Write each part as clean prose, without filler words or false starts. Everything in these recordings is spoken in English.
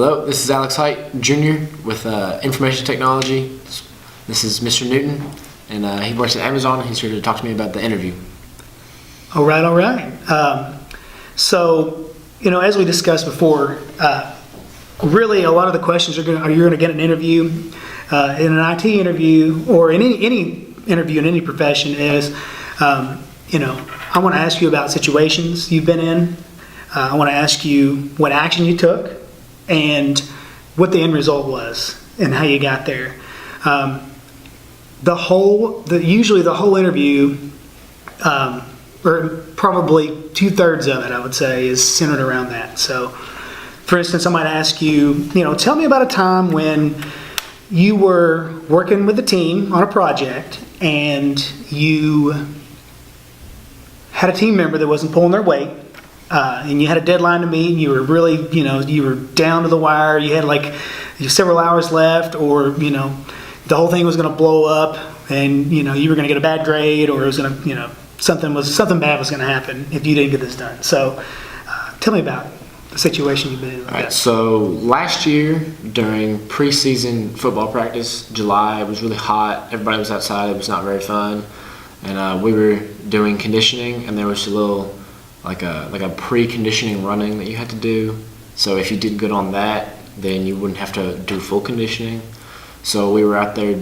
Hello, this is Alex Height, Jr. with Information Technology. This is Mr. Newton, and he works at Amazon. He's here to talk to me about the interview. All right. So, as we discussed before, really a lot of the questions you're going to get in an interview, in an IT interview, or in any interview in any profession is, I want to ask you about situations you've been in. I want to ask you what action you took and what the end result was and how you got there. Usually the whole interview, or probably 2/3 of it, I would say, is centered around that. So, for instance, I might ask you, tell me about a time when you were working with a team on a project and you had a team member that wasn't pulling their weight, and you had a deadline to meet, and you were really, you were down to the wire, you had several hours left, or, the whole thing was going to blow up, and, you were going to get a bad grade, or it was going to, something bad was going to happen if you didn't get this done. So, tell me about the situation you've been in. All right, so last year during preseason football practice, July, it was really hot, everybody was outside, it was not very fun, and we were doing conditioning, and there was a little, like a pre-conditioning running that you had to do. So if you did good on that, then you wouldn't have to do full conditioning. So we were out there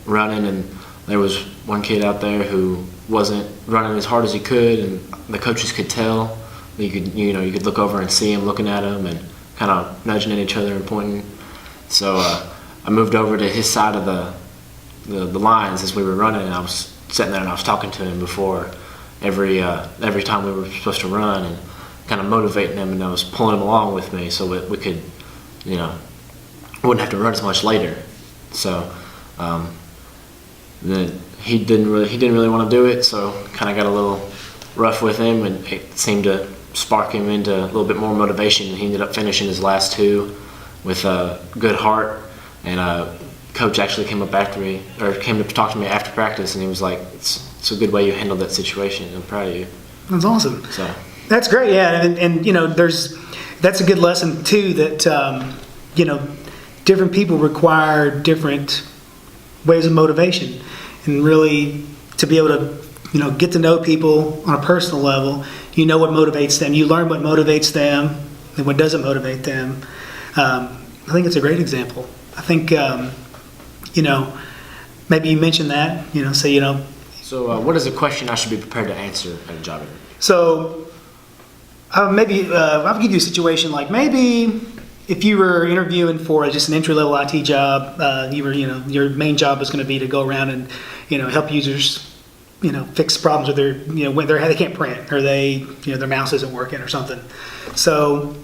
running, and there was one kid out there who wasn't running as hard as he could, and the coaches could tell. You could look over and see him looking at him and kind of nudging at each other and pointing. So I moved over to his side of the lines as we were running, and I was sitting there and I was talking to him before every time we were supposed to run, and kind of motivating him, and I was pulling him along with me so we could, wouldn't have to run as much later. So then he didn't really want to do it, so kind of got a little rough with him, and it seemed to spark him into a little bit more motivation, and he ended up finishing his last two with a good heart. And coach actually came to talk to me after practice, and he was like, it's a good way you handled that situation. I'm proud of you. That's awesome. So that's great, yeah, and that's a good lesson too, that different people require different ways of motivation, and really to be able to get to know people on a personal level. What motivates them. You learn what motivates them and what doesn't motivate them. I think it's a great example. I think maybe you mentioned that. So what is a question I should be prepared to answer at a job interview? So maybe I'll give you a situation like maybe if you were interviewing for just an entry-level IT job, your main job was going to be to go around and help users fix problems with their when they can't print, or their mouse isn't working or something. So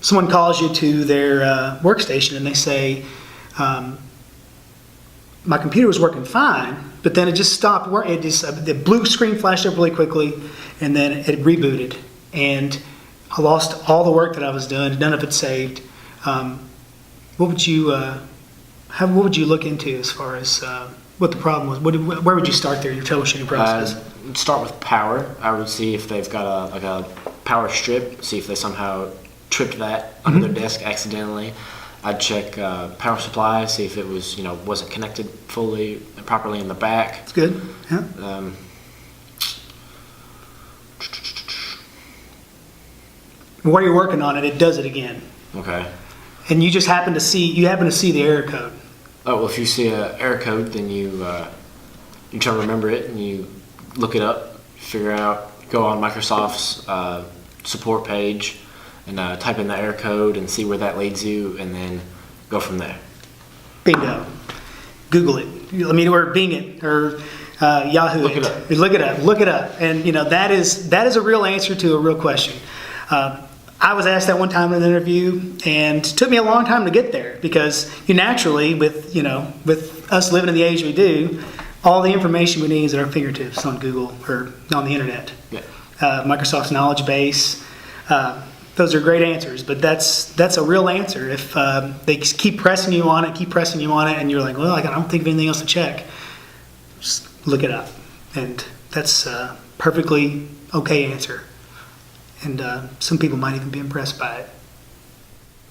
someone calls you to their workstation and they say, my computer was working fine, but then it just stopped working. The blue screen flashed up really quickly, and then it rebooted, and I lost all the work that I was doing. None of it saved. What would you look into as far as what the problem was? Where would you start there, your troubleshooting process? Start with power. I would see if they've got a power strip, see if they somehow tripped that under their desk accidentally. I'd check power supply, see if it was wasn't connected fully and properly in the back. That's good. Yeah. While you're working on it, it does it again. Okay. And you just happen to see the error code. Oh, well, if you see an error code, then you try to remember it, and you look it up, go on Microsoft's support page, and type in the error code and see where that leads you, and then go from there. Bingo. Google it. Or Bing it, or Yahoo Look it. it up. Look it up. And that is a real answer to a real question. I was asked that one time in an interview, and it took me a long time to get there, because you naturally, with us living in the age we do, all the information we need is at our fingertips on Google or on the internet. Yeah. Microsoft's knowledge base. Those are great answers, but that's a real answer. If they keep pressing you on it, and you're like, well, I don't think of anything else to check, just look it up, and that's a perfectly okay answer. And some people might even be impressed by it.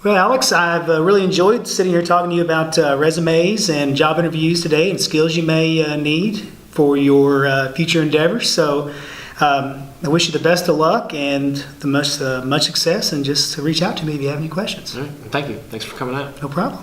Well, Alex, I've really enjoyed sitting here talking to you about resumes and job interviews today and skills you may need for your future endeavors. So I wish you the best of luck and the much success, and just reach out to me if you have any questions. All right. Thank you. Thanks for coming out. No problem.